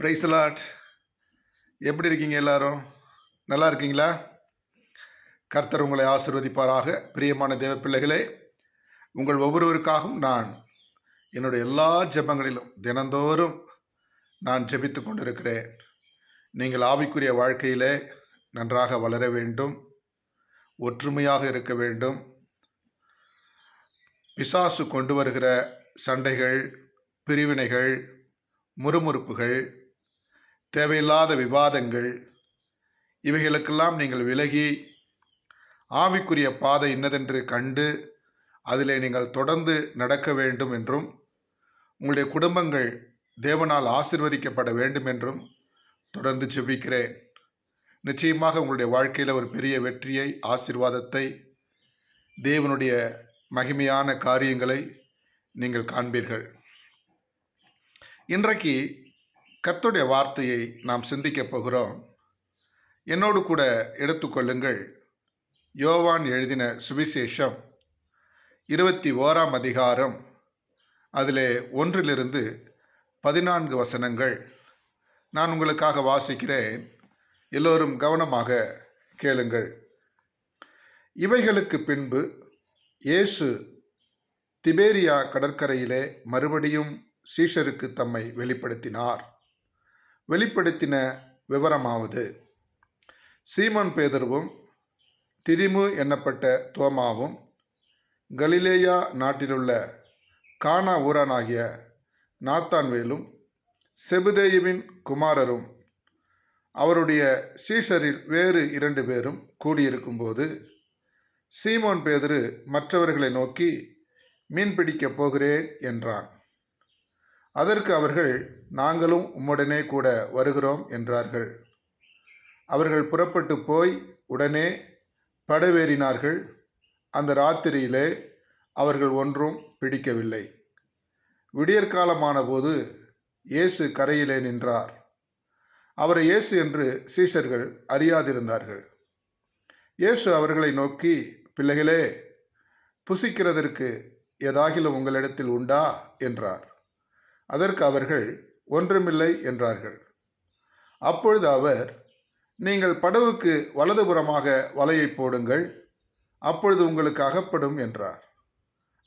Price lot. எப்படி இருக்கீங்க எல்லாரும்? நல்லா இருக்கீங்களா? கர்த்தர் உங்களை ஆசீர்வதிப்பாராக. பிரியமான தேவ பிள்ளைகளே, உங்கள் ஒவ்வொருவருக்காகவும் நான் என்னுடைய எல்லா ஜெபங்களிலும் தினந்தோறும் நான் ஜெபித்து கொண்டிருக்கிறேன். நீங்கள் ஆவிக்குரிய வாழ்க்கையிலே நன்றாக வளர வேண்டும், ஒற்றுமையாக இருக்க வேண்டும். பிசாசு கொண்டு வருகிற சண்டைகள், பிரிவினைகள், முறுமுறுப்புகள், தேவையில்லாத விவாதங்கள், இவைகளுக்கெல்லாம் நீங்கள் விலகி ஆவிக்குரிய பாதை இன்னதென்று கண்டு அதிலே நீங்கள் தொடர்ந்து நடக்க வேண்டும் என்றும், உங்களுடைய குடும்பங்கள் தேவனால் ஆசீர்வதிக்கப்பட வேண்டும் என்றும் தொடர்ந்து ஜெபிக்கிறேன். நிச்சயமாக உங்களுடைய வாழ்க்கையில் ஒரு பெரிய வெற்றியை, ஆசீர்வாதத்தை, தேவனுடைய மகிமையான காரியங்களை நீங்கள் காண்பீர்கள். இன்றைக்கு கர்த்தருடைய வார்த்தையை நாம் சிந்திக்கப் போகிறோம். என்னோடு கூட எடுத்துக்கொள்ளுங்கள். யோவான் எழுதின சுவிசேஷம் 21ஆம் அதிகாரம், அதிலே 1 14 வசனங்கள் நான் உங்களுக்காக வாசிக்கிறேன். எல்லோரும் கவனமாக கேளுங்கள். இவைகளுக்கு பின்பு இயேசு திபேரியா கடற்கரையிலே மறுபடியும் சீஷருக்கு தம்மை வெளிப்படுத்தினார். வெளிப்படுத்தின விவரமாவது: சீமோன் பேதுருவும், திதிமு என்னப்பட்ட தோமாவும், கலிலேயா நாட்டிலுள்ள கானா ஊரானாகிய நாத்தான்வேலும், செபதேயுவின் குமாரரும், அவருடைய சீஷரில் வேறு 2 பேரும் கூடியிருக்கும்போது, சீமோன் பேதுரு மற்றவர்களை நோக்கி, மீன் பிடிக்கப் போகிறேன் என்றான். அதற்கு அவர்கள், நாங்களும் உம்முடனே கூட வருகிறோம் என்றார்கள். அவர்கள் புறப்பட்டு போய் உடனே படவேறினார்கள். அந்த ராத்திரியிலே அவர்கள் ஒன்றும் பிடிக்கவில்லை. விடியற்காலமான போது இயேசு கரையிலே நின்றார். அவரை இயேசு என்று சீஷர்கள் அறியாதிருந்தார்கள். இயேசு அவர்களை நோக்கி, பிள்ளைகளே, புசிக்கிறதற்கு ஏதாகிலும் உங்களிடத்தில் உண்டா என்றார். அதற்கு அவர்கள், ஒன்றுமில்லை என்றார்கள். அப்பொழுது அவர், நீங்கள் படவுக்கு வலதுபுறமாக வலையை போடுங்கள், அப்பொழுது உங்களுக்கு அகப்படும் என்றார்.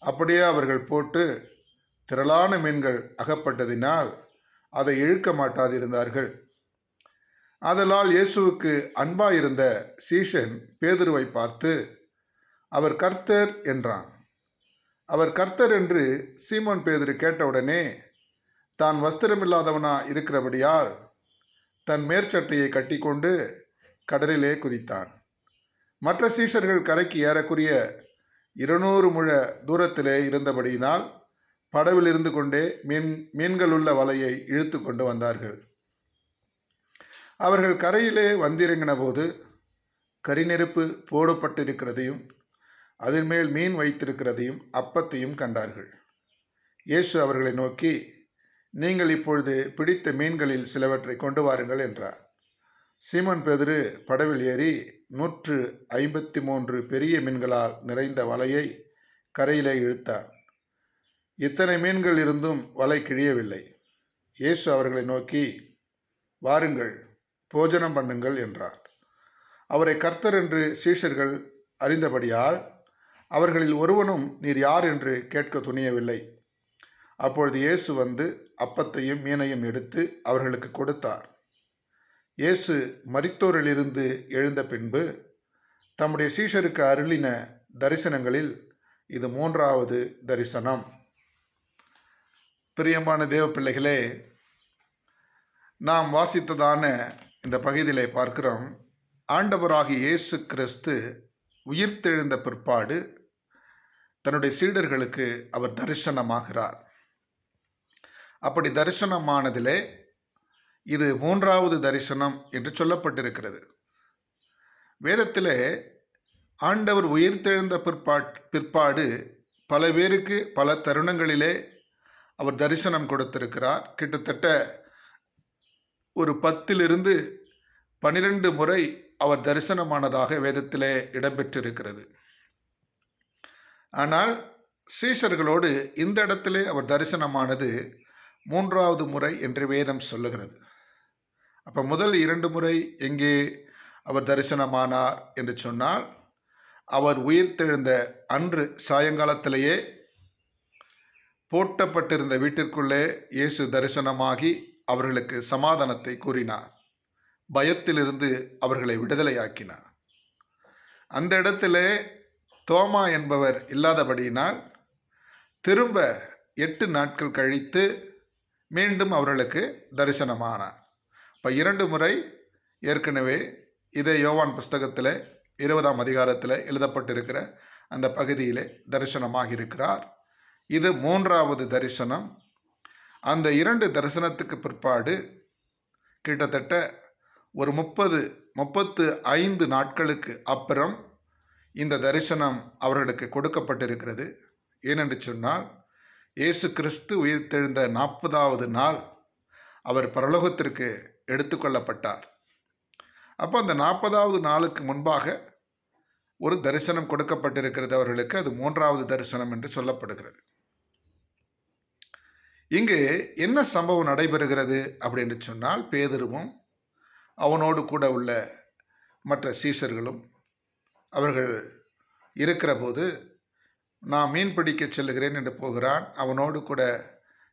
அப்படியே அவர்கள் போட்டு திரளான மீன்கள் அகப்பட்டதினால் அதை இழுக்க மாட்டாதிருந்தார்கள். ஆதலால் இயேசுவுக்கு அன்பாயிருந்த சீஷன் பேதுருவை பார்த்து, அவர் கர்த்தர் என்றான். அவர் கர்த்தர் என்று சீமோன் பேதுரு கேட்டவுடனே, தான் வஸ்திரமில்லாதவனா இருக்கிறபடியால் தன் மேற்சட்டையை கட்டிக்கொண்டு கடலிலே குதித்தான். மற்ற சீஷர்கள் கரைக்கு ஏறக்குரிய 200 முழ தூரத்திலே இருந்தபடியினால் படவில் இருந்து கொண்டே மீன்களுள்ள வலையை இழுத்து கொண்டு வந்தார்கள். அவர்கள் கரையிலே வந்திறங்கின போது கரிநெருப்பு போடப்பட்டிருக்கிறதையும் அதன் மேல் மீன் வைத்திருக்கிறதையும் அப்பத்தையும் கண்டார்கள். இயேசு அவர்களை நோக்கி, நீங்கள் இப்பொழுது பிடித்த மீன்களில் சிலவற்றை கொண்டு வாருங்கள் என்றார். சீமோன் பேதுரு படவில் ஏறி 153 பெரிய மீன்களால் நிறைந்த வலையை கரையிலே இழுத்தான். இத்தனை மீன்கள் இருந்தும் வலை கிழியவில்லை. இயேசு அவர்களை நோக்கி, வாருங்கள், போஜனம் பண்ணுங்கள் என்றார். அவரை கர்த்தர் என்று சீஷர்கள் அறிந்தபடியால் அவர்களில் ஒருவனும் நீர் யார் என்று கேட்க துணியவில்லை. அப்பொழுது இயேசு வந்து அப்பத்தையும் மீனையும் எடுத்து அவர்களுக்கு கொடுத்தார். இயேசு மரித்தோரிலிருந்து எழுந்த பின்பு தம்முடைய சீஷருக்கு அருளின தரிசனங்களில் இது 3வது தரிசனம். பிரியமான தேவ பிள்ளைகளே, நாம் வாசித்ததான இந்த பகுதியிலே பார்க்கிறோம், ஆண்டவராகிய இயேசு கிறிஸ்து உயிர்த்தெழுந்த பிற்பாடு தன்னுடைய சீடர்களுக்கு அவர் தரிசனமாகிறார். அப்படி தரிசனமானதிலே இது 3வது தரிசனம் என்று சொல்லப்பட்டிருக்கிறது. வேதத்திலே ஆண்டவர் உயிர்த்தெழுந்த பிற்பாடு பல பேருக்கு பல தருணங்களிலே அவர் தரிசனம் கொடுத்திருக்கிறார். கிட்டத்தட்ட ஒரு 10 12 முறை அவர் தரிசனமானதாக வேதத்திலே இடம்பெற்றிருக்கிறது. ஆனால் சீஷர்களோடு இந்த இடத்திலே அவர் தரிசனமானது 3வது முறை என்று வேதம் சொல்லுகிறது. அப்போ முதல் 2 முறை எங்கே அவர் தரிசனமானார் என்று சொன்னால், அவர் உயிர்த்தெழுந்த அன்று சாயங்காலத்திலேயே பூட்டப்பட்டிருந்த வீட்டிற்குள்ளே இயேசு தரிசனமாகி அவர்களுக்கு சமாதானத்தை கூறினார். பயத்திலிருந்து அவர்களை விடுதலையாக்கினார். அந்த இடத்திலே தோமா என்பவர் இல்லாதபடியினால் திரும்ப 8 நாட்கள் கழித்து மீண்டும் அவர்களுக்கு தரிசனமானார். இப்போ 2 முறை ஏற்கனவே இதே யோவான் புஸ்தகத்தில் 20ஆம் அதிகாரத்தில் எழுதப்பட்டிருக்கிற அந்த பகுதியிலே தரிசனமாக இருக்கிறார். இது 3வது தரிசனம். அந்த 2 தரிசனத்துக்கு பிற்பாடு கிட்டத்தட்ட ஒரு 35 நாட்களுக்கு அப்புறம் இந்த தரிசனம் அவர்களுக்கு கொடுக்கப்பட்டிருக்கிறது. ஏனென்று சொன்னால், இயேசு கிறிஸ்து உயிர்த்தெழுந்த 40வது நாள் அவர் பரலோகத்திற்கு எடுத்துக்கொள்ளப்பட்டார். அப்போ அந்த 40வது நாளுக்கு முன்பாக ஒரு தரிசனம் கொடுக்கப்பட்டிருக்கிறது அவர்களுக்கு. அது 3வது தரிசனம் என்று சொல்லப்படுகிறது. இங்கே என்ன சம்பவம் நடைபெறுகிறது அப்படின்னு சொன்னால், பேதுருவும் அவனோடு கூட உள்ள மற்ற சீஷர்களும் அவர்கள் இருக்கிற போது, நான் மீன் பிடிக்க செல்லுகிறேன் என்று போகிறான். அவனோடு கூட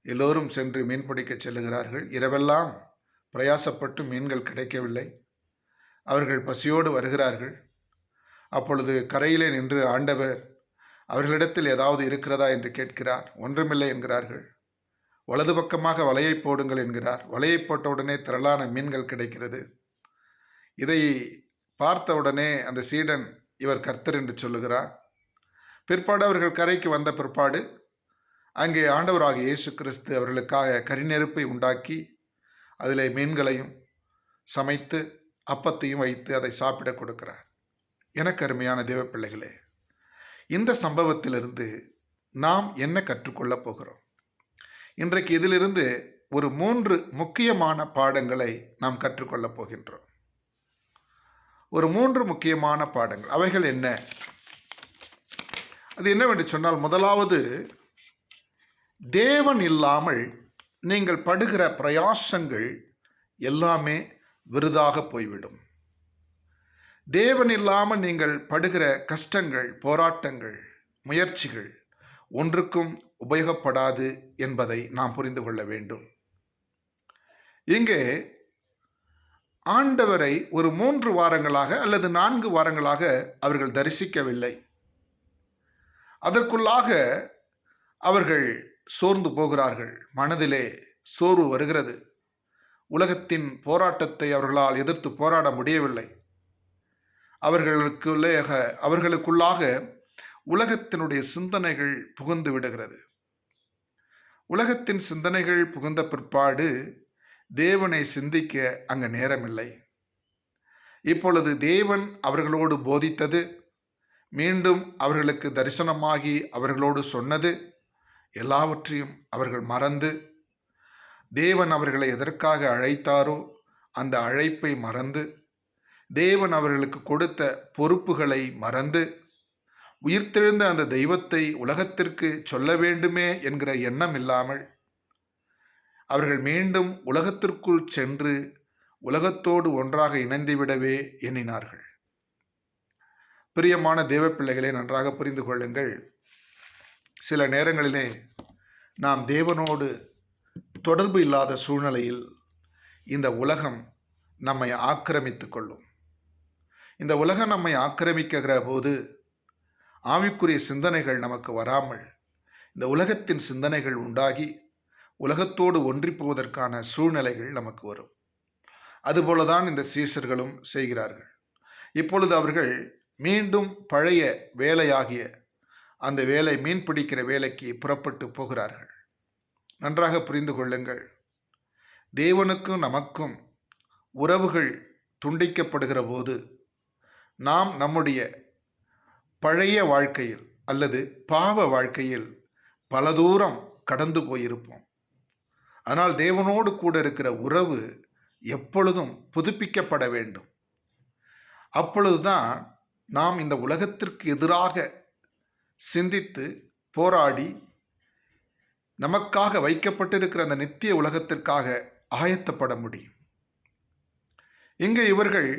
எல்லோரும் சென்று மீன் பிடிக்க செல்லுகிறார்கள். இரவெல்லாம் பிரயாசப்பட்டு மீன்கள் கிடைக்கவில்லை. அவர்கள் பசியோடு வருகிறார்கள். அப்பொழுது கரையிலே நின்று ஆண்டவர் அவர்களிடத்தில் ஏதாவது இருக்கிறதா என்று கேட்கிறார். ஒன்றுமில்லை என்கிறார்கள். வலது பக்கமாக வலையை போடுங்கள் என்கிறார். வலையை போட்டவுடனே திரளான மீன்கள் கிடைக்கிறது. இதை பார்த்தவுடனே அந்த சீடன் இவர் கர்த்தர் என்று சொல்லுகிறார். பிற்பாடு அவர்கள் கரைக்கு வந்த பிற்பாடு அங்கே ஆண்டவராகிய இயேசு கிறிஸ்து அவர்களுக்காக கரிநெருப்பை உண்டாக்கி அதிலே மீன்களையும் சமைத்து அப்பத்தையும் வைத்து அதை சாப்பிட கொடுக்கிறார். எனக்கு அருமையான தேவ பிள்ளைகளே, இந்த சம்பவத்திலிருந்து நாம் என்ன கற்றுக்கொள்ளப் போகிறோம்? இன்றைக்கு இதிலிருந்து ஒரு 3 முக்கியமான பாடங்களை நாம் கற்றுக்கொள்ளப் போகின்றோம். ஒரு 3 முக்கியமான பாடங்கள். அவைகள் என்ன? அது என்னவென்று சொன்னால், முதலாவது, தேவன் இல்லாமல் நீங்கள் படுகிற பிரயாசங்கள் எல்லாமே விருதாக போய்விடும். தேவன் இல்லாமல் நீங்கள் படுகிற கஷ்டங்கள், போராட்டங்கள், முயற்சிகள் ஒன்றுக்கும் உபயோகப்படாது என்பதை நாம் புரிந்து கொள்ள வேண்டும். இங்கே ஆண்டவரை ஒரு 3 வாரங்களாக அல்லது 4 வாரங்களாக அவர்கள் தரிசிக்கவில்லை. அதற்குள்ளாக அவர்கள் சோர்ந்து போகிறார்கள். மனதிலே சோர்வு வருகிறது. உலகத்தின் போராட்டத்தை அவர்களால் எதிர்த்து போராட முடியவில்லை. அவர்களுக்குள்ளாக உலகத்தினுடைய சிந்தனைகள் புகுந்து விடுகிறது. உலகத்தின் சிந்தனைகள் புகுந்த பிற்பாடு தேவனை சிந்திக்க அங்கு நேரமில்லை. இப்பொழுது தேவன் அவர்களோடு போதித்தது, மீண்டும் அவர்களுக்கு தரிசனமாகி அவர்களோடு சொன்னது எல்லாவற்றையும் அவர்கள் மறந்து, தேவன் அவர்களை எதற்காக அழைத்தாரோ அந்த அழைப்பை மறந்து, தேவன் அவர்களுக்கு கொடுத்த பொறுப்புகளை மறந்து, உயிர்த்தெழுந்த அந்த தெய்வத்தை உலகத்திற்கு சொல்ல வேண்டுமே என்கிற எண்ணம் இல்லாமல் அவர்கள் மீண்டும் உலகத்திற்குள் சென்று உலகத்தோடு ஒன்றாக இணைந்துவிடவே எண்ணினார்கள். பிரியமான தேவ பிள்ளைகளை நன்றாக புரிந்து கொள்ளுங்கள். சில நேரங்களிலே நாம் தேவனோடு தொடர்பு இல்லாத சூழ்நிலையில் இந்த உலகம் நம்மை ஆக்கிரமித்து கொள்ளும். இந்த உலகம் நம்மை ஆக்கிரமிக்கிற போது ஆவிக்குரிய சிந்தனைகள் நமக்கு வராமல் இந்த உலகத்தின் சிந்தனைகள் உண்டாகி உலகத்தோடு ஒன்றி போவதற்கான சூழ்நிலைகள் நமக்கு வரும். அதுபோலதான் இந்த சீஷர்களும் செய்கிறார்கள். இப்பொழுது அவர்கள் மீண்டும் பழைய வேலையாகிய அந்த வேலை, மீன் பிடிக்கிற வேலைக்கு புறப்பட்டு போகிறார்கள். நன்றாக புரிந்து கொள்ளுங்கள். தேவனுக்கும் நமக்கும் உறவுகள் துண்டிக்கப்படுகிற போது நாம் நம்முடைய பழைய வாழ்க்கையில் அல்லது பாவ வாழ்க்கையில் பல தூரம் கடந்து போயிருப்போம். ஆனால் தேவனோடு கூட இருக்கிற உறவு எப்பொழுதும் புதுப்பிக்கப்பட வேண்டும். அப்பொழுதுதான் நாம் இந்த உலகத்திற்கு எதிராக சிந்தித்து போராடி நமக்காக வைக்கப்பட்டிருக்கிற அந்த நித்திய உலகத்திற்காக ஆயத்தப்பட முடியும். இங்கே இவர்கள்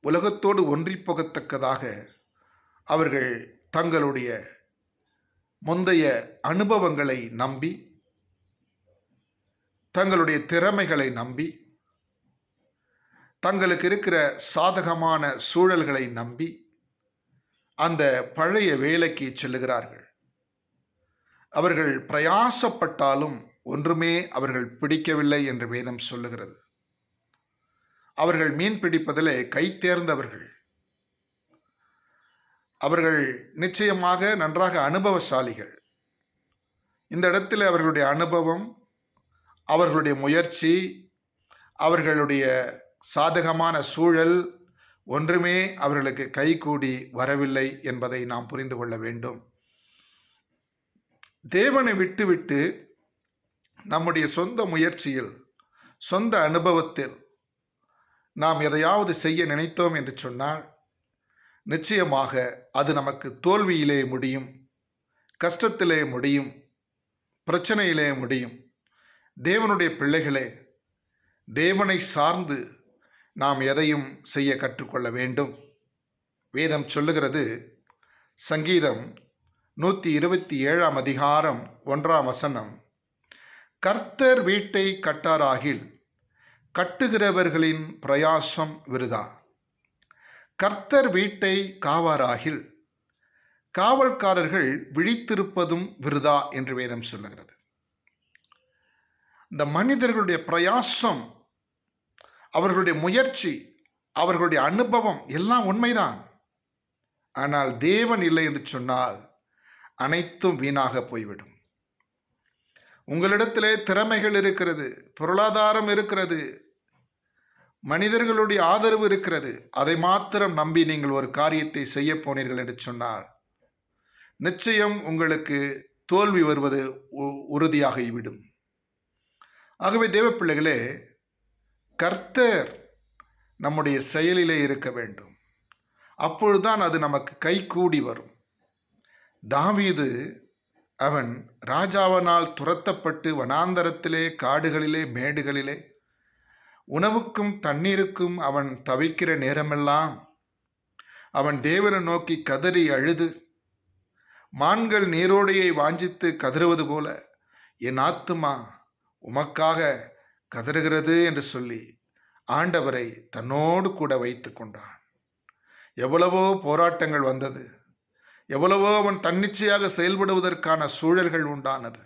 உலகத்தோடு ஒன்றி போகத்தக்கதாக அவர்கள் தங்களுடைய முந்தைய அனுபவங்களை நம்பி, தங்களுடைய திறமைகளை நம்பி, தங்களுக்கு இருக்கிற சாதகமான சூழல்களை நம்பி அந்த பழைய வேலைக்கு செல்லுகிறார்கள். அவர்கள் பிரயாசப்பட்டாலும் ஒன்றுமே அவர்கள் பிடிக்கவில்லை என்று வேதம் சொல்லுகிறது. அவர்கள் மீன் பிடிப்பதிலே கை தேர்ந்தவர்கள். அவர்கள் நிச்சயமாக நன்றாக அனுபவசாலிகள். இந்த இடத்தில் அவர்களுடைய அனுபவம், அவர்களுடைய முயற்சி, அவர்களுடைய சாதகமான சூழல் ஒன்றுமே அவர்களுக்கு கைகூடி வரவில்லை என்பதை நாம் புரிந்து கொள்ள வேண்டும். தேவனை விட்டுவிட்டு நம்முடைய சொந்த முயற்சியில், சொந்த அனுபவத்தில் நாம் எதையாவது செய்ய நினைத்தோம் என்று சொன்னால் நிச்சயமாக அது நமக்கு தோல்வியிலே முடியும், கஷ்டத்திலே முடியும், பிரச்சனையிலே முடியும். தேவனுடைய பிள்ளைகளே, தேவனை சார்ந்து நாம் எதையும் செய்ய கற்றுக்கொள்ள வேண்டும். வேதம் சொல்லுகிறது, சங்கீதம் 127 அதிகாரம் 1 கர்த்தர் வீட்டை கட்டாராகில் கட்டுகிறவர்களின் பிரயாசம் விருதா. கர்த்தர் வீட்டை காவாராகில் காவல்காரர்கள் விழித்திருப்பதும் விருதா என்று வேதம் சொல்லுகிறது. இந்த மனிதர்களுடைய பிரயாசம், அவர்களுடைய முயற்சி, அவர்களுடைய அனுபவம் எல்லாம் உண்மைதான். ஆனால் தேவன் இல்லை என்று சொன்னால் அனைத்தும் வீணாக போய்விடும். உங்களிடத்திலே திறமைகள் இருக்கிறது, பொருளாதாரம் இருக்கிறது, மனிதர்களுடைய ஆதரவு இருக்கிறது. அதை மாத்திரம் நம்பி நீங்கள் ஒரு காரியத்தை செய்ய போனீர்கள் என்று சொன்னால் நிச்சயம் உங்களுக்கு தோல்வி வருவது உறுதியாகிவிடும். ஆகவே தேவ பிள்ளைகளே, கர்த்தர் நம்முடைய செயலிலே இருக்க வேண்டும். அப்பொழுதுதான் அது நமக்கு கைகூடி வரும். தாவீது அவன் ராஜாவினால் துரத்தப்பட்டு வனாந்தரத்திலே, காடுகளிலே, மேடுகளிலே உணவுக்கும் தண்ணீருக்கும் அவன் தவிக்கிற நேரமெல்லாம் அவன் தேவனை நோக்கி கதறி அழுது, மான்கள் நீரோடையை வாஞ்சித்து கதறுவது போல என் ஆத்துமா உமக்காக கதறுகிறது என்று சொல்லி ஆண்டவரை தன்னோடு கூட வைத்து கொண்டான். எவ்வளவோ போராட்டங்கள் வந்தது, எவ்வளவோ அவன் தன்னிச்சையாக செயல்படுவதற்கான சூழல்கள் உண்டானது.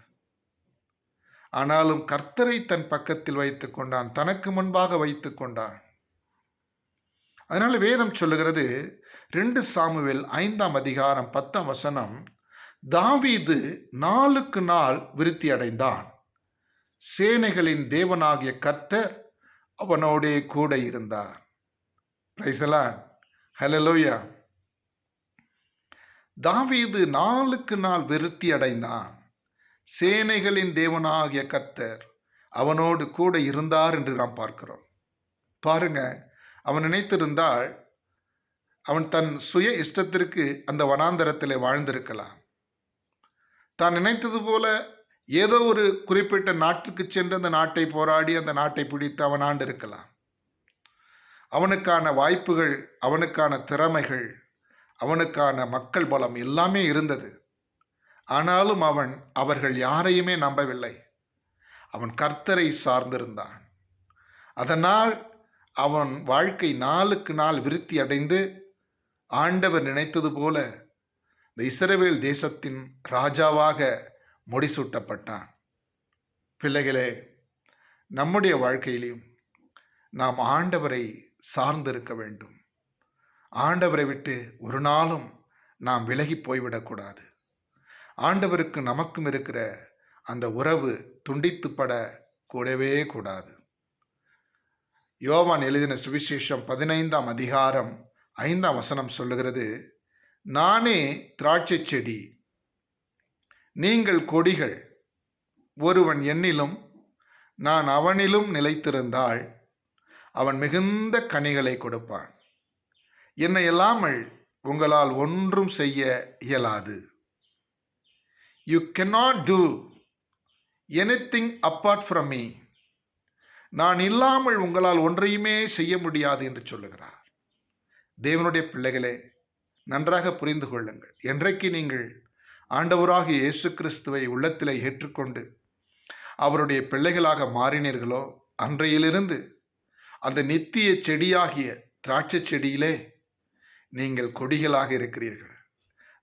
ஆனாலும் கர்த்தரை தன் பக்கத்தில் வைத்து கொண்டான், தனக்கு முன்பாக வைத்து கொண்டான். அதனால வேதம் சொல்லுகிறது, 2 சாமுவேல் 5 அதிகாரம் 10 தாவீது நாளுக்கு நாள் விருத்தி அடைந்தான், சேனைகளின் தேவனாகிய கர்த்தர் அவனோடே கூட இருந்தார். பிரைஸ் தி லார்ட், ஹல்லேலூயா. தாவீது நாளுக்கு நாள் விருத்தி அடைந்தான், சேனைகளின் தேவனாகிய கர்த்தர் அவனோடு கூட இருந்தார் என்று நாம் பார்க்கிறோம். பாருங்க, அவன் நினைத்திருந்தால் அவன் தன் சுய இஷ்டத்திற்கு அந்த வனாந்தரத்தில் வாழ்ந்திருக்கலாம். தான் நினைத்தது போல ஏதோ ஒரு குறிப்பிட்ட நாட்டுக்கு சென்று அந்த நாட்டை போராடி அந்த நாட்டை பிடித்து அவன் ஆண்டு இருக்கலாம். அவனுக்கான வாய்ப்புகள், அவனுக்கான திறமைகள், அவனுக்கான மக்கள் பலம் எல்லாமே இருந்தது. ஆனாலும் அவர்கள் யாரையுமே நம்பவில்லை. அவன் கர்த்தரை சார்ந்திருந்தான். அதனால் அவன் வாழ்க்கை நாளுக்கு நாள் விருத்தி அடைந்து ஆண்டவர் நினைத்தது போல இந்த இஸ்ரவேல் தேசத்தின் ராஜாவாக முடிசூட்டப்பட்டான். பிள்ளைகளே, நம்முடைய வாழ்க்கையிலும் நாம் ஆண்டவரை சார்ந்திருக்க வேண்டும். ஆண்டவரை விட்டு ஒரு நாளும் நாம் விலகி போய்விடக்கூடாது. ஆண்டவருக்கு நமக்கும் இருக்கிற அந்த உறவு துண்டித்துப்பட கூடவே கூடாது. யோவான் எழுதின சுவிசேஷம் 15 அதிகாரம் 5 சொல்லுகிறது, நானே திராட்சை செடி, நீங்கள் கொடிகள். ஒருவன் என்னிலும் நான் அவனிலும் நிலைத்திருந்தால் அவன் மிகுந்த கனிகளை கொடுப்பான். என்னை இல்லாமல் உங்களால் ஒன்றும் செய்ய இயலாது. You cannot do anything apart from me. நான் இல்லாமல் உங்களால் ஒன்றையுமே செய்ய முடியாது என்று சொல்லுகிறார். தேவனுடைய பிள்ளைகளே, நன்றாக புரிந்து கொள்ளுங்கள். என்றைக்கு நீங்கள் ஆண்டவராகிய இயேசு கிறிஸ்துவை உள்ளத்திலே ஏற்றுக்கொண்டு அவருடைய பிள்ளைகளாக மாறினீர்களோ, அன்றையிலிருந்து அந்த நித்திய செடியாகிய திராட்சை செடியிலே நீங்கள் கொடிகளாக இருக்கிறீர்கள்.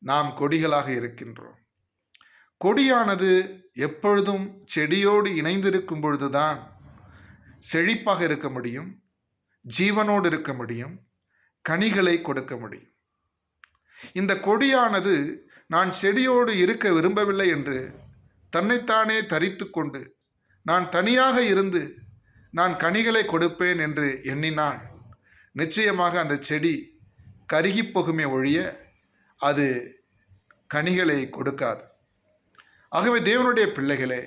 நாம் கொடிகளாக இருக்கின்றோம். கொடியானது எப்பொழுதும் செடியோடு இணைந்திருக்கும் பொழுதுதான் செழிப்பாக இருக்க முடியும், ஜீவனோடு இருக்க முடியும், கனிகளை கொடுக்க முடியும். இந்த கொடியானது நான் செடியோடு இருக்க விரும்பவில்லை என்று தன்னைத்தானே தரித்து கொண்டு நான் தனியாக இருந்து நான் கனிகளை கொடுப்பேன் என்று எண்ணினால் நிச்சயமாக அந்த செடி கருகி போகுமே ஒழிய அது கனிகளை கொடுக்காது. ஆகவே தேவனுடைய பிள்ளைகளே,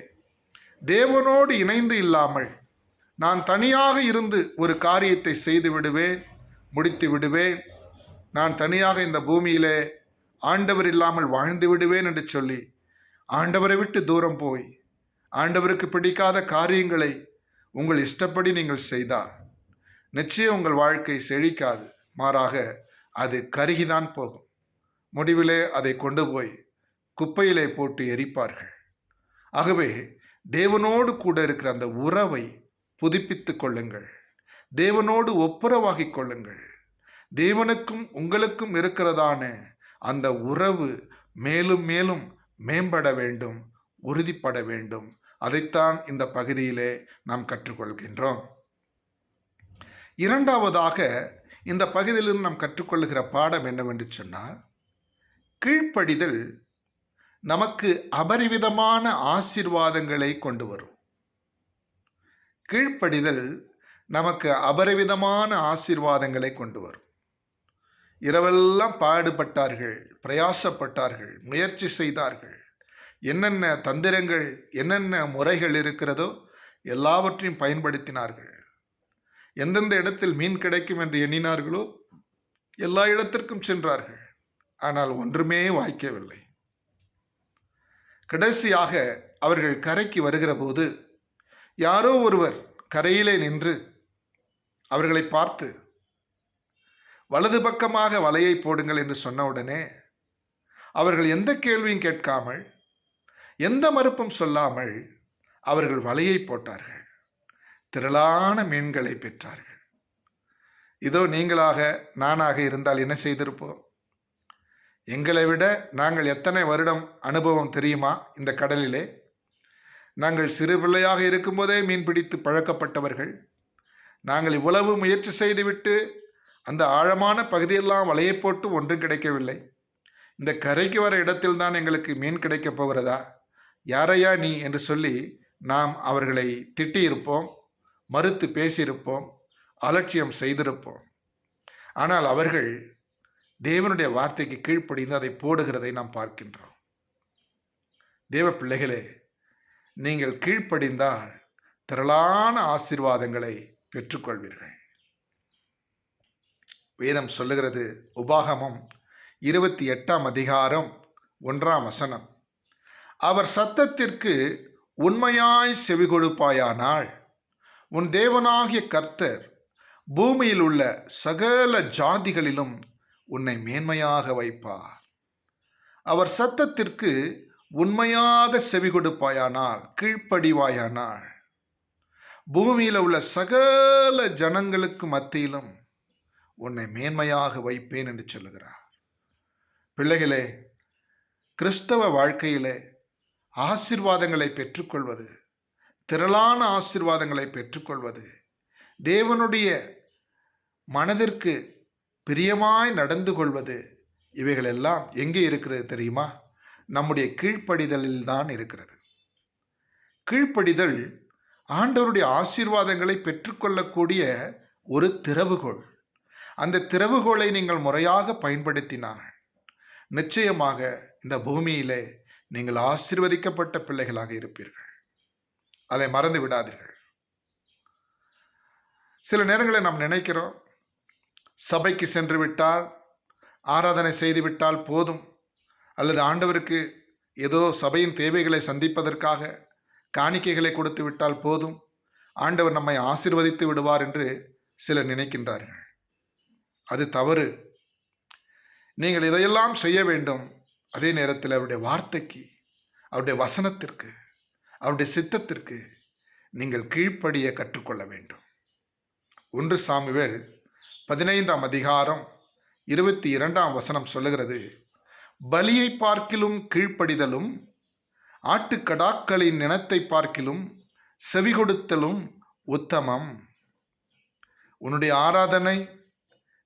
தேவனோடு இணைந்து இல்லாமல் நான் தனியாக இருந்து ஒரு காரியத்தை செய்து விடுவேன், முடித்து விடுவேன், நான் தனியாக இந்த பூமியிலே ஆண்டவர் இல்லாமல் வாழ்ந்து விடுவேன் என்று சொல்லி ஆண்டவரை விட்டு தூரம் போய் ஆண்டவருக்கு பிடிக்காத காரியங்களை உங்கள் இஷ்டப்படி நீங்கள் செய்தால் நிச்சயம் உங்கள் வாழ்க்கை செழிக்காது. மாறாக அது கருகிதான் போகும். முடிவிலே அதை கொண்டு போய் குப்பையிலே போட்டு எரிப்பார்கள். ஆகவே தேவனோடு கூட இருக்கிற அந்த உறவை புதுப்பித்து கொள்ளுங்கள். தேவனோடு ஒப்புரவாகிக் கொள்ளுங்கள். தேவனுக்கும் உங்களுக்கும் இருக்கிறதான அந்த உறவு மேலும் மேலும் மேம்பட வேண்டும், உறுதிப்பட வேண்டும். அதைத்தான் இந்த பகுதியிலே நாம் கற்றுக்கொள்கின்றோம். இரண்டாவதாக இந்த பகுதியிலிருந்து நாம் கற்றுக்கொள்ளுகிற பாடம் என்னவென்று சொன்னால், கீழ்ப்படிதல் நமக்கு அபரிவிதமான ஆசீர்வாதங்களை கொண்டு வரும். கீழ்ப்படிதல் நமக்கு அபரிவிதமான ஆசீர்வாதங்களை கொண்டு வரும். இரவெல்லாம் பாடுபட்டார்கள், பிரயாசப்பட்டார்கள், முயற்சி செய்தார்கள். என்னென்ன தந்திரங்கள், என்னென்ன முறைகள் இருக்கிறதோ எல்லாவற்றையும் பயன்படுத்தினார்கள். எந்தெந்த இடத்தில் மீன் கிடைக்கும் என்று எண்ணினார்களோ எல்லா இடத்திற்கும் சென்றார்கள். ஆனால் ஒன்றுமே வாய்க்கவில்லை. கடைசியாக அவர்கள் கரைக்கு வருகிற போது யாரோ ஒருவர் கரையிலே நின்று அவர்களை பார்த்து வலது பக்கமாக வலையை போடுங்கள் என்று சொன்னவுடனே அவர்கள் எந்த கேள்வியும் கேட்காமல், எந்த மறுப்பும் சொல்லாமல் அவர்கள் வலையை போட்டார்கள். திரளான மீன்களை பெற்றார்கள். இதோ நீங்களாக நானாக இருந்தால் என்ன செய்திருப்போம்? எங்களை விட நாங்கள் எத்தனை வருடம் அனுபவம் தெரியுமா இந்த கடலிலே? நாங்கள் சிறு பிள்ளையாக இருக்கும்போதே மீன் பிடித்து பழக்கப்பட்டவர்கள். நாங்கள் இவ்வளவு முயற்சி செய்துவிட்டு அந்த ஆழமான பகுதியெல்லாம் வலையை போட்டு ஒன்றும் கிடைக்கவில்லை. இந்த கரைக்கு வர இடத்தில்தான் எங்களுக்கு மீன் கிடைக்கப் போகிறதா? யாரையா நீ என்று சொல்லி நாம் அவர்களை திட்டியிருப்போம், மறுத்து பேசியிருப்போம், அலட்சியம் செய்திருப்போம். ஆனால் அவர்கள் தேவனுடைய வார்த்தைக்கு கீழ்ப்படிந்து அதை போடுகிறதை நாம் பார்க்கின்றோம். தேவ பிள்ளைகளே, நீங்கள் கீழ்ப்படிந்தால் திரளான ஆசீர்வாதங்களை பெற்றுக்கொள்வீர்கள். வேதம் சொல்லுகிறது, உபாகமம் 28ஆம் அதிகாரம் 1ஆம் வசனம், அவர் சத்தத்திற்கு உண்மையாய் செவி கொடுப்பாயானால் உன் தேவனாகிய கர்த்தர் பூமியில் உள்ள சகல ஜாதிகளிலும் உன்னை மேன்மையாக வைப்பார். அவர் சத்தத்திற்கு உண்மையாக செவி கொடுப்பாயானால், கீழ்ப்படிவாயானால், பூமியில் உள்ள சகல ஜனங்களுக்கு மத்தியிலும் உன்னை மேன்மையாக வைப்பேன் என்று சொல்லுகிறார். பிள்ளைகளே, கிறிஸ்தவ வாழ்க்கையிலே ஆசீர்வாதங்களை பெற்றுக்கொள்வது, திரளான ஆசீர்வாதங்களை பெற்றுக்கொள்வது, தேவனுடைய மனதிற்கு பிரியமாய் நடந்து கொள்வது, இவைகளெல்லாம் எங்கே இருக்கிறது தெரியுமா? நம்முடைய கீழ்ப்படிதலில் தான் இருக்கிறது. கீழ்ப்படிதல் ஆண்டவருடைய ஆசீர்வாதங்களை பெற்றுக்கொள்ளக்கூடிய ஒரு திறவுகோல். அந்த திறவுகோலை நீங்கள் முறையாக பயன்படுத்தினால் நிச்சயமாக இந்த பூமியிலே நீங்கள் ஆசீர்வதிக்கப்பட்ட பிள்ளைகளாக இருப்பீர்கள். அதை மறந்து விடாதீர்கள். சில நேரங்களில் நாம் நினைக்கிறோம், சபைக்கு சென்று விட்டால், ஆராதனை செய்துவிட்டால் போதும், அல்லது ஆண்டவருக்கு ஏதோ சபையின் தேவைகளை சந்திப்பதற்காக காணிக்கைகளை கொடுத்து விட்டால் போதும், ஆண்டவர் நம்மை ஆசீர்வதித்து விடுவார் என்று சிலர் நினைக்கின்றார்கள். அது தவறு. நீங்கள் இதையெல்லாம் செய்ய வேண்டும். அதே நேரத்தில் அவருடைய வார்த்தைக்கு, அவருடைய வசனத்திற்கு, அவருடைய சித்தத்திற்கு நீங்கள் கீழ்ப்படிய கற்றுக்கொள்ள வேண்டும். 1 சாமுவேல் 15ஆம் அதிகாரம் 22ஆம் வசனம் சொல்லுகிறது, பலியை பார்க்கிலும் கீழ்ப்படிதலும் ஆட்டுக்கடாக்களின் நினத்தை பார்க்கிலும் செவிகொடுத்தலும் உத்தமம். உன்னுடைய ஆராதனை,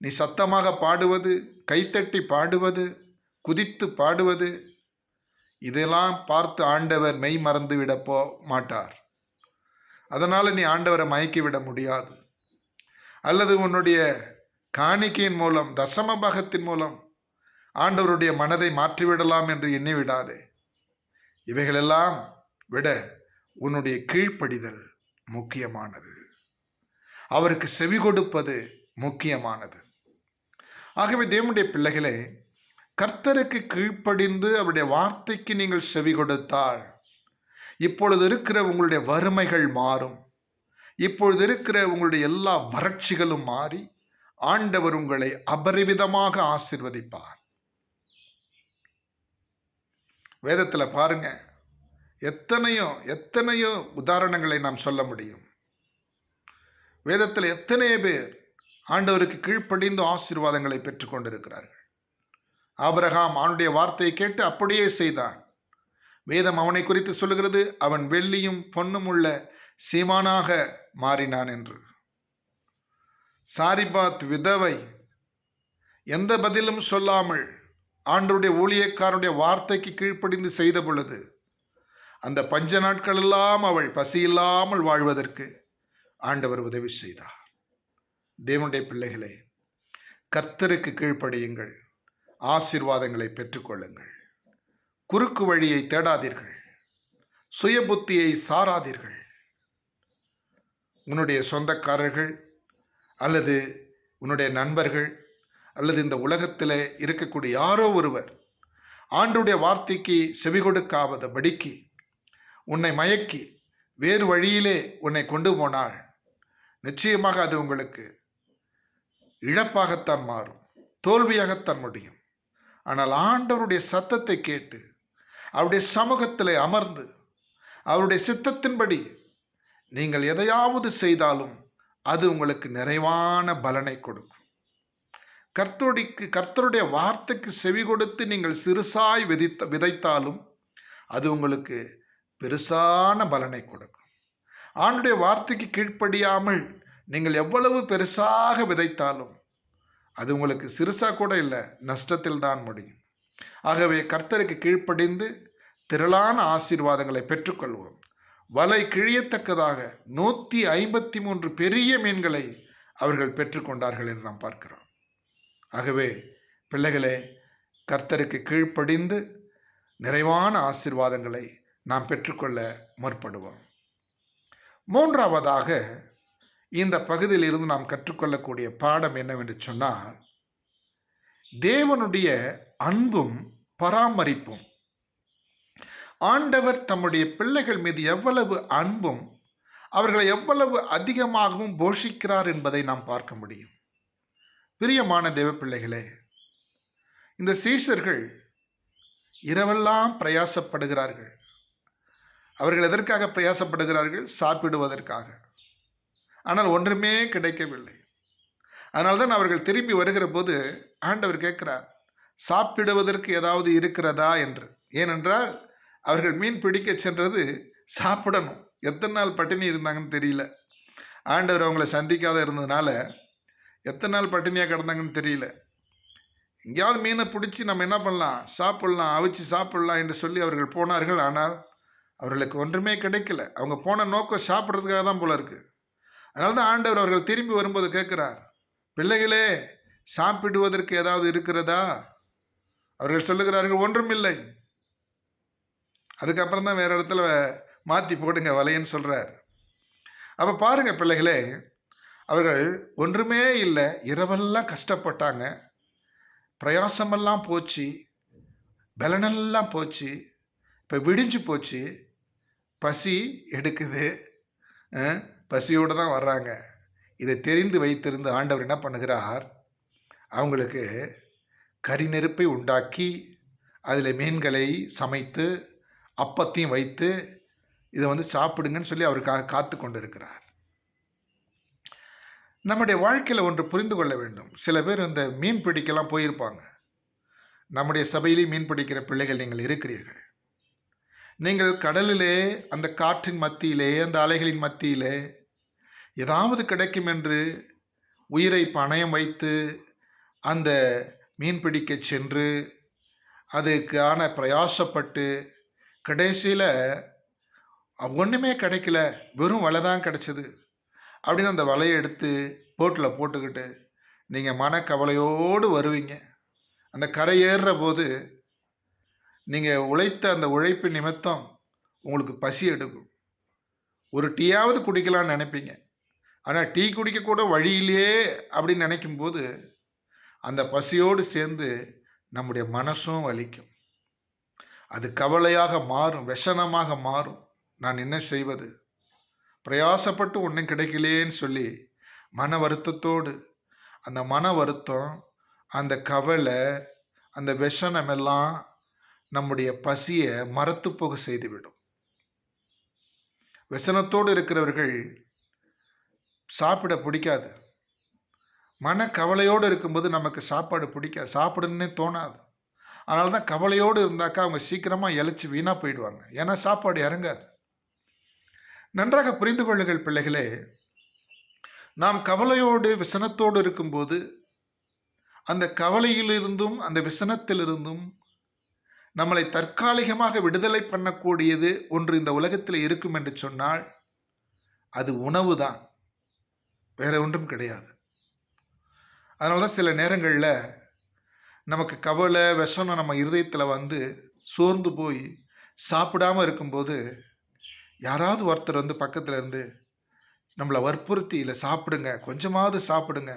நீ சத்தமாக பாடுவது, கைத்தட்டி பாடுவது, குதித்து பாடுவது, இதெல்லாம் பார்த்து ஆண்டவர் மெய் மறந்து விட மாட்டார். அதனால் நீ ஆண்டவரை மயக்கிவிட முடியாது. அல்லது உன்னுடைய காணிக்கையின் மூலம், தசம பாகத்தின் மூலம் ஆண்டவருடைய மனதை மாற்றிவிடலாம் என்று எண்ணிவிடாதே. இவைகளெல்லாம் விட உன்னுடைய கீழ்ப்படிதல் முக்கியமானது. அவருக்கு செவி கொடுப்பது முக்கியமானது. ஆகவே தேவனுடைய பிள்ளைகளே, கர்த்தருக்கு கீழ்ப்படிந்து அவருடைய வார்த்தைக்கு நீங்கள் செவி கொடுத்தால் இப்பொழுது இருக்கிற உங்களுடைய வறுமைகள் மாறும். இப்பொழுது இருக்கிற உங்களுடைய எல்லா வறட்சிகளும் மாறி ஆண்டவர் உங்களை அபரிவிதமாக ஆசீர்வதிப்பார். வேதத்தில் பாருங்க, எத்தனையோ உதாரணங்களை நாம் சொல்ல முடியும். வேதத்தில் எத்தனையோ பேர் ஆண்டவருக்கு கீழ்ப்படிந்து ஆசீர்வாதங்களை பெற்றுக்கொண்டிருக்கிறார்கள். ஆபிரகாம் அவனுடைய வார்த்தையை கேட்டு அப்படியே செய்தான். வேதம் அவனை குறித்து சொல்லுகிறது, அவன் வெள்ளியும் பொன்னும் உள்ள சீமானாக மாறினான் என்று. சாரிபாத் விதவை எந்த பதிலும் சொல்லாமல் ஆண்டவருடைய ஊழியக்காரனுடைய வார்த்தைக்கு கீழ்ப்படிந்து செய்த பொழுது அந்த பஞ்ச நாட்களெல்லாம் அவள் பசியில்லாமல் வாழ்வதற்கு ஆண்டவர் உதவி செய்தார். தேவனுடைய பிள்ளைகளே, கர்த்தருக்கு கீழ்ப்படியுங்கள், ஆசீர்வாதங்களை பெற்றுக்கொள்ளுங்கள். குறுக்கு வழியை தேடாதீர்கள், சுய புத்தியை சாராதீர்கள். உன்னுடைய சொந்தக்காரர்கள் அல்லது உன்னுடைய நண்பர்கள் அல்லது இந்த உலகத்தில் இருக்கக்கூடிய யாரோ ஒருவர் ஆண்டவருடைய வார்த்தைக்கு செவி கொடுக்காதபடிக்கு உன்னை மயக்கி வேறு வழியிலே உன்னை கொண்டு போனால் நிச்சயமாக அது உங்களுக்கு இழப்பாகத்தான் மாறும், தோல்வியாகத்தான் முடியும். ஆனால் ஆண்டவருடைய சத்தத்தை கேட்டு அவருடைய சமூகத்தில் அமர்ந்து அவருடைய சித்தத்தின்படி நீங்கள் எதையாவது செய்தாலும் அது உங்களுக்கு நிறைவான பலனை கொடுக்கும். கர்த்தருடைய வார்த்தைக்கு செவி கொடுத்து நீங்கள் சிறுசாய் விதைத்தாலும் அது உங்களுக்கு பெருசான பலனை கொடுக்கும். ஆண்டுடைய வார்த்தைக்கு கீழ்ப்படியாமல் நீங்கள் எவ்வளவு பெருசாக விதைத்தாலும் அது உங்களுக்கு சிறுசா கூட இல்லை, நஷ்டத்தில் தான் முடியும். ஆகவே கர்த்தருக்கு கீழ்ப்படிந்து திரளான ஆசீர்வாதங்களை பெற்றுக்கொள்வோம். வலை கிழியத்தக்கதாக 153 பெரிய மீன்களை அவர்கள் பெற்றுக்கொண்டார்கள் என்று நாம் பார்க்கிறோம். ஆகவே பிள்ளைகளே, கர்த்தருக்கு கீழ்ப்படிந்து நிறைவான ஆசீர்வாதங்களை நாம் பெற்றுக்கொள்ள முற்படுவோம். மூன்றாவதாக இந்த பகுதியில் இருந்து நாம் கற்றுக்கொள்ளக்கூடிய பாடம் என்னவென்று சொன்னால், தேவனுடைய அன்பும் பராமரிப்பும். ஆண்டவர் தம்முடைய பிள்ளைகள் மீது எவ்வளவு அன்பும் அவர்களை எவ்வளவு அதிகமாகவும் போஷிக்கிறார் என்பதை நாம் பார்க்க முடியும். பிரியமான தேவ பிள்ளைகளே, இந்த சீஷர்கள் இரவெல்லாம் பிரயாசப்படுகிறார்கள். அவர்கள் எதற்காக பிரயாசப்படுகிறார்கள்? சாப்பிடுவதற்காக. ஆனால் ஒன்றுமே கிடைக்கவில்லை. அதனால்தான் அவர்கள் திரும்பி வருகிற போது ஆண்டவர் கேட்கிறார், சாப்பிடுவதற்கு ஏதாவது இருக்கிறதா என்று. ஏனென்றால் அவர்கள் மீன் பிடிக்க சென்றது சாப்பிடணும். எத்தனை நாள் பட்டினி இருந்தாங்கன்னு தெரியல. ஆண்டவர் அவங்கள சந்திக்காத இருந்ததுனால எத்தனை நாள் பட்டினியாக கிடந்தாங்கன்னு தெரியல. எங்கேயாவது மீனை பிடிச்சி நம்ம என்ன பண்ணலாம், சாப்பிட்லாம், அவிச்சு சாப்பிட்லாம் என்று சொல்லி அவர்கள் போனார்கள். ஆனால் அவர்களுக்கு ஒன்றுமே கிடைக்கல. அவங்க போன நோக்கம் சாப்பிட்றதுக்காக தான் போல இருக்குது. அதனால தான் ஆண்டவர் அவர்கள் திரும்பி வரும்போது கேட்குறார், பிள்ளைகளே சாப்பிடுவதற்கு ஏதாவது இருக்கிறதா? அவர்கள் சொல்லுகிறார்கள், ஒன்றுமில்லை. அதுக்கப்புறம் தான் வேறு இடத்துல மாற்றி போடுங்க வலைன்னு சொல்கிறார். அப்போ பாருங்கள் பிள்ளைகளே, அவர்கள் ஒன்றுமே இல்லை, இரவெல்லாம் கஷ்டப்பட்டாங்க, பிரயாசமெல்லாம் போச்சு, பலனெல்லாம் போச்சு, இப்போ விடிஞ்சு போச்சு, பசி எடுக்குது, பசியோடு தான் வர்றாங்க. இதை தெரிந்து வைத்திருந்து ஆண்டவர் என்ன பண்ணுகிறார், அவங்களுக்கு கரி நெருப்பை உண்டாக்கி அதில் மீன்களை சமைத்து அப்பத்தையும் வைத்து இதை சாப்பிடுங்கன்னு சொல்லி அவருக்காக காத்து கொண்டு இருக்கிறார். நம்முடைய வாழ்க்கையில் ஒன்று புரிந்து கொள்ள வேண்டும். சில பேர் இந்த மீன் பிடிக்கலாம் போயிருப்பாங்க. நம்முடைய சபையிலே மீன் பிடிக்கிற பிள்ளைகள் நீங்கள் இருக்கிறீர்கள். நீங்கள் கடலிலே அந்த காற்றின் மத்தியிலே அந்த அலைகளின் மத்தியிலே ஏதாவது கிடைக்கும் என்று உயிரை பணயம் வைத்து அந்த மீன் பிடிக்க சென்று அதுக்கான பிரயாசப்பட்டு கடைசியில் ஒன்றுமே கிடைக்கல, வெறும் வலை தான் கிடச்சிது அப்படின்னு அந்த வலையை எடுத்து போட்டில் போட்டுக்கிட்டு நீங்கள் மனக்கவலையோடு வருவீங்க. அந்த கரை ஏறுற போது நீங்கள் உழைத்த அந்த உழைப்பு நிமித்தம் உங்களுக்கு பசி எடுக்கும். ஒரு டீயாவது குடிக்கலான்னு நினைப்பீங்க. ஆனால் டீ குடிக்கக்கூட வழியிலேயே அப்படின்னு நினைக்கும்போது அந்த பசியோடு சேர்ந்து நம்முடைய மனசும் வலிக்கும். அது கவலையாக மாறும், விஷனமாக மாறும். நான் என்ன செய்வது, பிரயாசப்பட்டு ஒன்றும் கிடைக்கலேன்னு சொல்லி மன வருத்தத்தோடு, அந்த மன வருத்தம், அந்த கவலை, அந்த விஷனமெல்லாம் நம்முடைய பசியை மறத்து போக செய்துவிடும். விஷனத்தோடு இருக்கிறவர்கள் சாப்பிட பிடிக்காது. மன கவலையோடு இருக்கும்போது நமக்கு சாப்பாடு பிடிக்காது, சாப்பிடணுன்னே தோணாது. அதனால தான் கவலையோடு இருந்தாக்கா அவங்க சீக்கிரமாக இழைச்சி வீணாக போயிடுவாங்க. ஏன்னா சாப்பாடு இறங்காது. நன்றாக புரிந்து கொள்ளுங்கள் பிள்ளைகளே, நாம் கவலையோடு விசனத்தோடு இருக்கும்போது அந்த கவலையிலிருந்தும் அந்த விசனத்திலிருந்தும் நம்மளை தற்காலிகமாக விடுதலை பண்ணக்கூடியது ஒன்று இந்த உலகத்தில் இருக்கும் என்று சொன்னால் அது உணவு தான், வேற ஒன்றும் கிடையாது. அதனால தான் சில நேரங்களில் நமக்கு கவலை விஷனம் நம்ம இருதயத்தில் சோர்ந்து போய் சாப்பிடாமல் இருக்கும்போது யாராவது ஒருத்தர் பக்கத்தில் இருந்து நம்மளை வற்புறுத்தி இல்லை சாப்பிடுங்க, கொஞ்சமாவது சாப்பிடுங்க,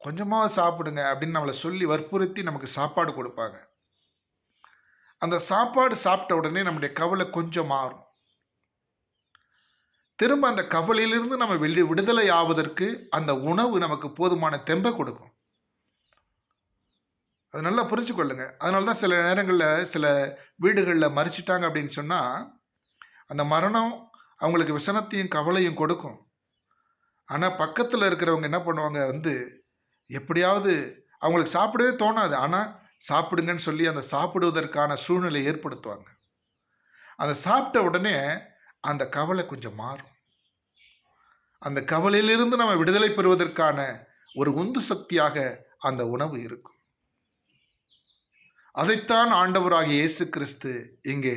கொஞ்சமாவது சாப்பிடுங்க அப்படின்னு நம்மளை சொல்லி வற்புறுத்தி நமக்கு சாப்பாடு கொடுப்பாங்க. அந்த சாப்பாடு சாப்பிட்ட உடனே நம்முடைய கவலை கொஞ்சம் மாறும். திரும்ப அந்த கவலையிலிருந்து நம்ம விடுதலை ஆவதற்கு அந்த உணவு நமக்கு போதுமான தெம்பை கொடுக்கும். அது நல்லா புரிஞ்சு கொள்ளுங்க. அதனால தான் சில நேரங்களில் சில வீடுகளில் மறிச்சிட்டாங்க அப்படின்னு சொன்னால் அந்த மரணம் அவங்களுக்கு விசனத்தையும் கவலையும் கொடுக்கும். ஆனால் பக்கத்தில் இருக்கிறவங்க என்ன பண்ணுவாங்க, எப்படியாவது அவங்களுக்கு சாப்பிடவே தோணாது, ஆனால் சாப்பிடுங்கன்னு சொல்லி அந்த சாப்பிடுவதற்கான சூழ்நிலை ஏற்படுத்துவாங்க. அதை சாப்பிட்ட உடனே அந்த கவலை கொஞ்சம் மாறும். அந்த கவலையிலிருந்து நம்ம விடுதலை பெறுவதற்கான ஒரு உந்து சக்தியாக அந்த உணவு இருக்கும். அதைத்தான் ஆண்டவராகிய இயேசு கிறிஸ்து இங்கே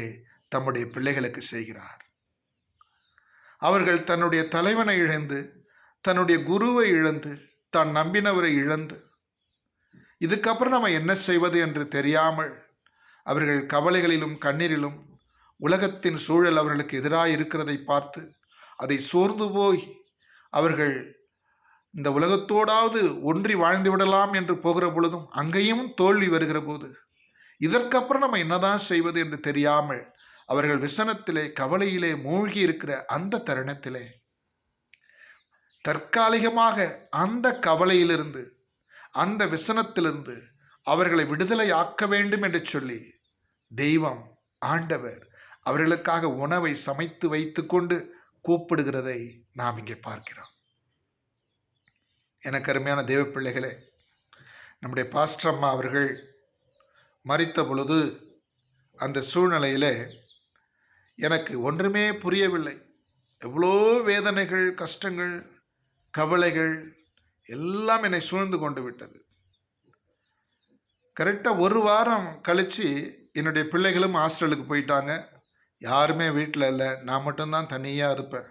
தம்முடைய பிள்ளைகளுக்கு செய்கிறார். அவர்கள் தன்னுடைய தலைவனை இழந்து, தன்னுடைய குருவை இழந்து, தான் நம்பினவரை இழந்து, இதுக்கப்புறம் நம்ம என்ன செய்வது என்று தெரியாமல் அவர்கள் கவலைகளிலும் கண்ணீரிலும் உலகத்தின் சூழல் அவர்களுக்கு எதிராக இருக்கிறதை பார்த்து அதை சோர்ந்து போய் அவர்கள் இந்த உலகத்தோடாவது ஒன்றி வாழ்ந்து விடலாம் என்று போகிற பொழுதும் அங்கேயும் தோல்வி வருகிற போது இதற்கப்புறம் நம்ம என்னதான் செய்வது என்று தெரியாமல் அவர்கள் விசனத்திலே கவலையிலே மூழ்கி இருக்கிற அந்த தருணத்திலே தற்காலிகமாக அந்த கவலையிலிருந்து அந்த விசனத்திலிருந்து அவர்களை விடுதலை ஆக்க வேண்டும் என்று சொல்லி தெய்வம் ஆண்டவர் அவர்களுக்காக உணவை சமைத்து வைத்து கொண்டு கூப்பிடுகிறதை நாம் இங்கே பார்க்கிறோம். எனக்கு அருமையான தேவ பிள்ளைகளே, நம்முடைய பாஸ்டர் அம்மா அவர்கள் மரித்த பொழுது அந்த சூழ்நிலையிலே எனக்கு ஒன்றுமே புரியவில்லை. எவ்வளோ வேதனைகள், கஷ்டங்கள், கவலைகள் எல்லாம் என்னை சூழ்ந்து கொண்டு விட்டது. கரெக்டாக ஒரு வாரம் கழித்து என்னுடைய பிள்ளைகளும் ஹாஸ்டலுக்கு போயிட்டாங்க. யாருமே வீட்டில் இல்லை, நான் மட்டும்தான் தனியாக இருப்பேன்.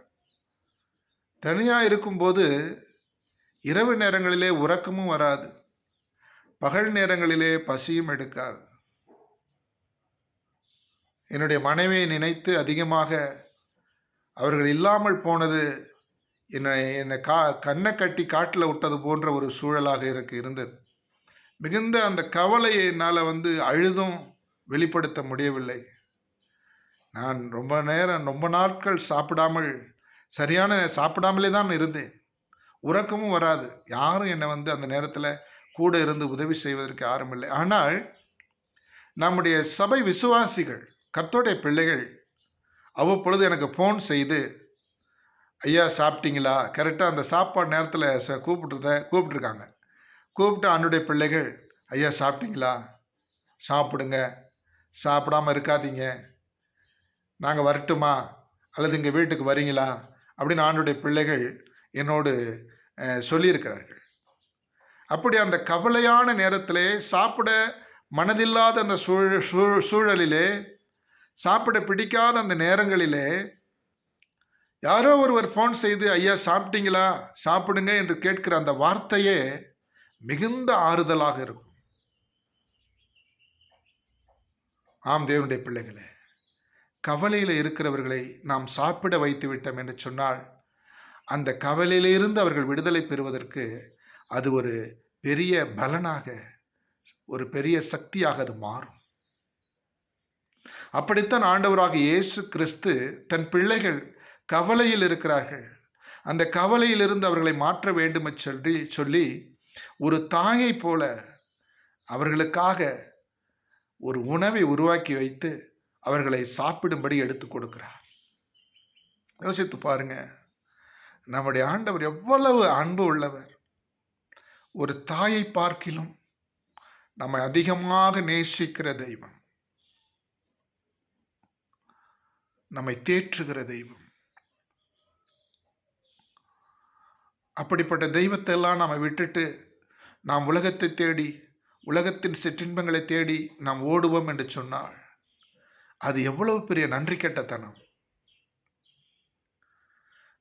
தனியாக இருக்கும்போது இரவு நேரங்களிலே உறக்கமும் வராது, பகல் நேரங்களிலே பசியும் எடுக்காது. என்னுடைய மனைவியை நினைத்து அதிகமாக அவர்கள் இல்லாமல் போனது என்னை கண்ணை கட்டி காட்டில் விட்டது போன்ற ஒரு சூழலாக எனக்கு இருந்தது. மிகுந்த அந்த கவலையை என்னால் அழுதும் வெளிப்படுத்த முடியவில்லை. நான் ரொம்ப நாட்கள் சாப்பிடாமல் சரியான சாப்பிடாமலே தான் இருந்தேன். உறக்கமும் வராது. யாரும் என்னை அந்த நேரத்தில் கூட இருந்து உதவி செய்வதற்கு யாரும் இல்லை. ஆனால் நம்முடைய சபை விசுவாசிகள், கர்த்தருடைய பிள்ளைகள் அவ்வப்பொழுது எனக்கு ஃபோன் செய்து, ஐயா சாப்பிட்டீங்களா? கரெக்டாக அந்த சாப்பாடு நேரத்தில் கூப்பிட்டுருக்காங்க. கூப்பிட்டு ஆண்டவருடைய பிள்ளைகள், ஐயா சாப்பிட்டீங்களா? சாப்பிடுங்க, சாப்பிடாமல் இருக்காதீங்க, நாங்கள் வரட்டுமா அல்லது எங்கள் வீட்டுக்கு வரீங்களா அப்படின்னு ஆண்டவருடைய பிள்ளைகள் என்னோடு சொல்லியிருக்கிறார்கள். அப்படி அந்த கவலையான நேரத்திலே, சாப்பிட மனதில்லாத அந்த சூழலிலே, சாப்பிட பிடிக்காத அந்த நேரங்களிலே யாரோ ஒருவர் ஃபோன் செய்து, ஐயா சாப்பிட்டீங்களா, சாப்பிடுங்க என்று கேட்கிற அந்த வார்த்தையே மிகுந்த ஆறுதலாக இருக்கும். ஆம் தேவனுடைய பிள்ளைகளே, கவலையில் இருக்கிறவர்களை நாம் சாப்பிட வைத்து விட்டோம் என்று சொன்னால், அந்த கவலையிலிருந்து அவர்கள் விடுதலை பெறுவதற்கு அது ஒரு பெரிய பலனாக, ஒரு பெரிய சக்தியாக அது மாறும். அப்படித்தான் ஆண்டவராக இயேசு கிறிஸ்து தன் பிள்ளைகள் கவலையில் இருக்கிறார்கள், அந்த கவலையிலிருந்து அவர்களை மாற்ற வேண்டும் சொல்லி ஒரு தாயை போல அவர்களுக்காக ஒரு உணவை உருவாக்கி வைத்து அவர்களை சாப்பிடும்படி எடுத்து கொடுக்கிறார். யோசித்து பாருங்க, நம்முடைய ஆண்டவர் எவ்வளவு அன்பு உள்ளவர். ஒரு தாயை பார்க்கிலும் நம்மை அதிகமாக நேசிக்கிற தெய்வம், நம்மை தேற்றுகிற தெய்வம். அப்படிப்பட்ட தெய்வத்தை எல்லாம் நாம் விட்டுட்டு நாம் உலகத்தை தேடி, உலகத்தின் சிற்றின்பங்களை தேடி நாம் ஓடுவோம் என்று சொன்னால் அது எவ்வளவு பெரிய நன்றி கெட்டத்தனம்.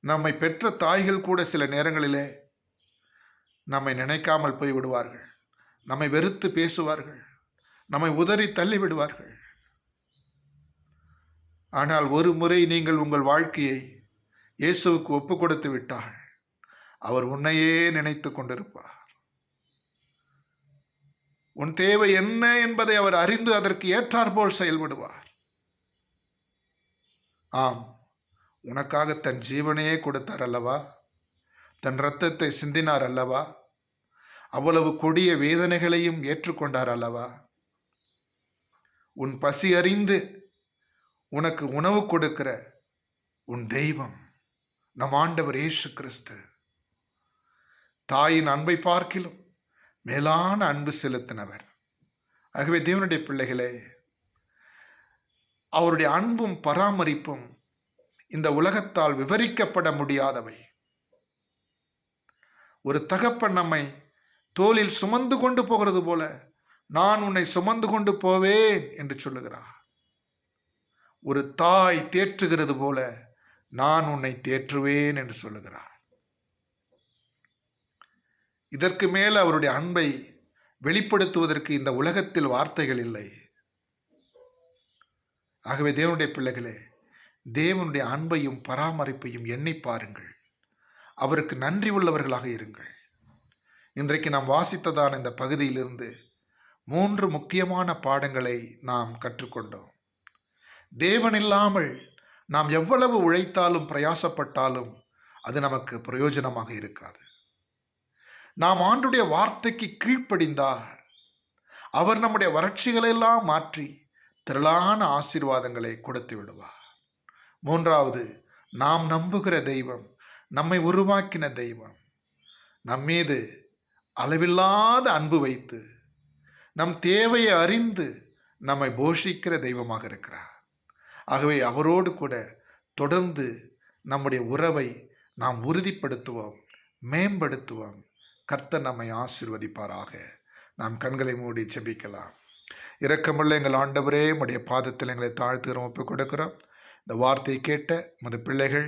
நம்மை பெற்ற தாய்கள் கூட சில நேரங்களிலே நம்மை நினைக்காமல் போய் விடுவார்கள், நம்மை வெறுத்து பேசுவார்கள், நம்மை உதறி தள்ளி விடுவார்கள். ஆனால் ஒரு முறை நீங்கள் உங்கள் வாழ்க்கையை இயேசுவுக்கு ஒப்பு கொடுத்து விட்டால் அவர் உன்னையே நினைத்து கொண்டிருப்பார். உன் தேவை என்ன என்பதை அவர் அறிந்து அதற்கு ஏற்றாற்போல் செயல்படுவார். ஆம், உனக்காக தன் ஜீவனையே கொடுத்தார் அல்லவா, தன் இரத்தத்தை சிந்தினார் அல்லவா, அவ்வளவு கொடிய வேதனைகளையும் ஏற்றுக்கொண்டார் அல்லவா. உன் பசி அறிந்து உனக்கு உணவு கொடுக்கிற உன் தெய்வம் நம் ஆண்டவர் இயேசு கிறிஸ்து. தாயின் அன்பை பார்க்கிலும் மேலான அன்பு செலுத்தினவர். ஆகவே தேவனுடைய பிள்ளைகளே, அவருடைய அன்பும் பராமரிப்பும் இந்த உலகத்தால் விவரிக்கப்பட முடியாதவை. ஒரு தகப்பன் நம்மை தோளில் சுமந்து கொண்டு போகிறது போல, நான் உன்னை சுமந்து கொண்டு போவேன் என்று சொல்லுகிறார். ஒரு தாய் தேற்றுகிறது போல, நான் உன்னை தேற்றுவேன் என்று சொல்லுகிறார். இதற்கு மேல் அவருடைய அன்பை வெளிப்படுத்துவதற்கு இந்த உலகத்தில் வார்த்தைகள் இல்லை. ஆகவே தேவனுடைய பிள்ளைகளே, தேவனுடைய அன்பையும் பராமரிப்பையும் எண்ணி பாருங்கள், அவருக்கு நன்றி உள்ளவர்களாக இருங்கள். இன்றைக்கு நாம் வாசித்ததான இந்த பகுதியிலிருந்து 3 முக்கியமான பாடங்களை நாம் கற்றுக்கொண்டோம். தேவன் இல்லாமல் நாம் எவ்வளவு உழைத்தாலும் பிரயாசப்பட்டாலும் அது நமக்கு பிரயோஜனமாக இருக்காது. நாம் ஆண்டுடைய வார்த்தைக்கு கீழ்ப்படிந்தால் அவர் நம்முடைய வறட்சிகளெல்லாம் மாற்றி திரளான ஆசீர்வாதங்களை கொடுத்து விடுவார். 3வது, நாம் நம்புகிற தெய்வம், நம்மை உருவாக்கின தெய்வம், நம்மீது அளவில்லாத அன்பு வைத்து நம் தேவையை அறிந்து நம்மை போஷிக்கிற தெய்வமாக இருக்கிறார். ஆகவே அவரோடு கூட தொடர்ந்து நம்முடைய உறவை நாம் உறுதிப்படுத்துவோம், மேம்படுத்துவோம். கர்த்தர் நம்மை ஆசீர்வதிப்பாராக. நாம் கண்களை மூடி ஜெபிக்கலாம். இரக்கமுள்ள எங்கள் ஆண்டவரே, உம்முடைய பாதத்தில் எங்களை தாழ்த்துகிறோம், ஒப்புக் கொடுக்கிறோம். இந்த வார்த்தையை கேட்ட உமது பிள்ளைகள்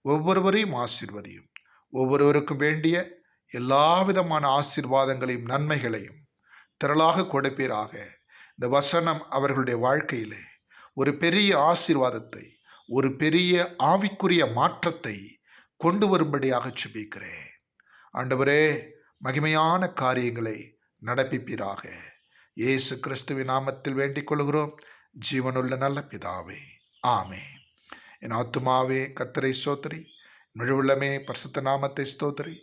ஒவ்வொருவரையும் ஆசீர்வதியும். ஒவ்வொருவருக்கும் வேண்டிய எல்லா விதமான ஆசீர்வாதங்களையும் நன்மைகளையும் திரளாக கொடுப்பீராக. இந்த வசனம் அவர்களுடைய வாழ்க்கையிலே ஒரு பெரிய ஆசீர்வாதத்தை, ஒரு பெரிய ஆவிக்குரிய மாற்றத்தை கொண்டு வரும்படியாக ஜெபிக்கிறேன். ஆண்டவரே, மகிமையான காரியங்களை நடப்பிப்பீராக. இயேசு கிறிஸ்துவின் நாமத்தில் வேண்டிக் கொள்கிறோம், ஜீவனுள்ள நல்ல பிதாவே, ஆமென். என் ஆத்துமாவே கர்த்தரை ஸ்தோத்திரி, முழுவுள்ளமே பரிசுத்த நாமத்தை ஸ்தோத்திரி.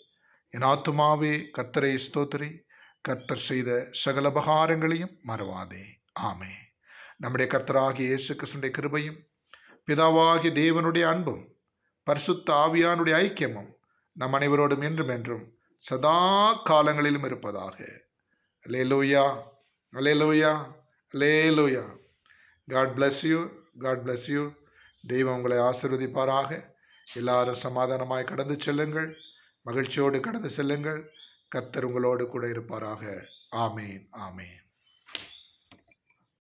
என் ஆத்துமாவே கர்த்தரை ஸ்தோத்திரி. கர்த்தர் செய்த சகல உபகாரங்களையும் மறவாதே. ஆமே. நம்முடைய கர்த்தராகிய இயேசு கிறிஸ்துவின் கிருபையும் பிதாவாகிய தேவனுடைய அன்பும் பரிசுத்த ஆவியானுடைய ஐக்கியமும் நம் அனைவரோடும் என்றும் என்றும் சதா காலங்களிலும் இருப்பதாக. அல்லேலூயா, அல்லேலூயா, அல்லேலூயா. God bless you. God bless you. தெய்வம் உங்களை ஆசீர்வதிப்பாராக. எல்லாரும் சமாதானமாய் கடந்து செல்லுங்கள். மகிழ்ச்சியோடு கடந்து செல்லுங்கள். கர்த்தர் உங்களோடு கூட இருப்பாராக. ஆமேன், ஆமேன்.